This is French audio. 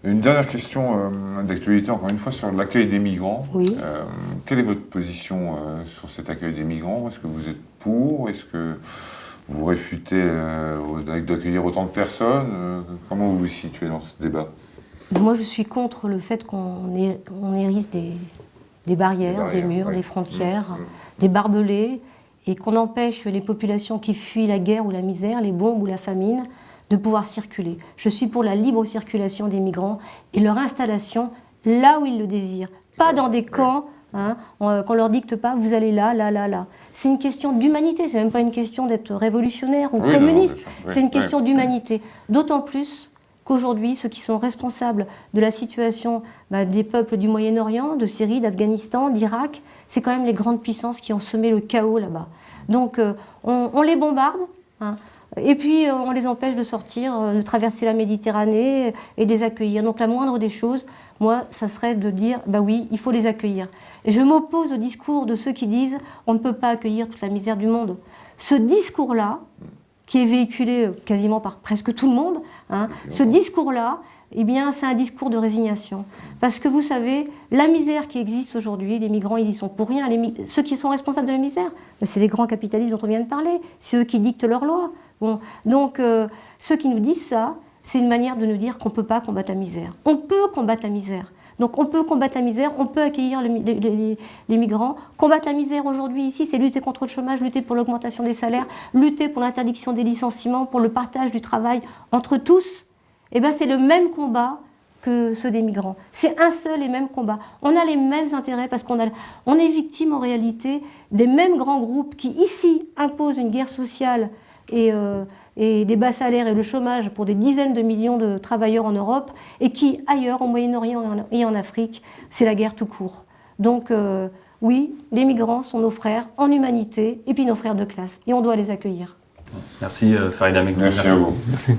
Une dernière question d'actualité, encore une fois, sur l'accueil des migrants. Oui. Quelle est votre position sur cet accueil des migrants? Est-ce que vous êtes pour? Est-ce que vous réfutez d'accueillir autant de personnes? Comment vous vous situez dans ce débat? Moi, je suis contre le fait qu'on érige des barrières, des murs, ouais. des frontières, des barbelés, et qu'on empêche les populations qui fuient la guerre ou la misère, les bombes ou la famine, de pouvoir circuler. Je suis pour la libre circulation des migrants et leur installation là où ils le désirent, pas dans des camps, hein, qu'on leur dicte pas, vous allez là, là, là, là. C'est une question d'humanité, c'est même pas une question d'être révolutionnaire ou communiste, c'est une question d'humanité. D'autant plus qu'aujourd'hui, ceux qui sont responsables de la situation des peuples du Moyen-Orient, de Syrie, d'Afghanistan, d'Irak, c'est quand même les grandes puissances qui ont semé le chaos là-bas. Donc on les bombarde, hein, et puis on les empêche de sortir, de traverser la Méditerranée et de les accueillir. Donc la moindre des choses, moi, ça serait de dire, bah oui, il faut les accueillir. Et je m'oppose au discours de ceux qui disent, on ne peut pas accueillir toute la misère du monde. Ce discours-là, qui est véhiculé quasiment par presque tout le monde, hein, ce discours-là, eh bien, c'est un discours de résignation. Parce que vous savez, la misère qui existe aujourd'hui, les migrants, ils y sont pour rien. Ceux qui sont responsables de la misère, c'est les grands capitalistes dont on vient de parler. C'est eux qui dictent leurs lois. Bon, donc, ceux qui nous disent ça, c'est une manière de nous dire qu'on ne peut pas combattre la misère. On peut combattre la misère. Donc on peut combattre la misère, on peut accueillir les migrants. Combattre la misère aujourd'hui ici, c'est lutter contre le chômage, lutter pour l'augmentation des salaires, lutter pour l'interdiction des licenciements, pour le partage du travail entre tous. Eh bien, c'est le même combat que ceux des migrants. C'est un seul et même combat. On a les mêmes intérêts parce qu'on est victime en réalité des mêmes grands groupes qui ici imposent une guerre sociale et des bas salaires et le chômage pour des dizaines de millions de travailleurs en Europe, et qui ailleurs, au Moyen-Orient et en Afrique, c'est la guerre tout court. Donc oui, les migrants sont nos frères en humanité et puis nos frères de classe, et on doit les accueillir. Merci Farida Mekdou. Merci à vous. Merci.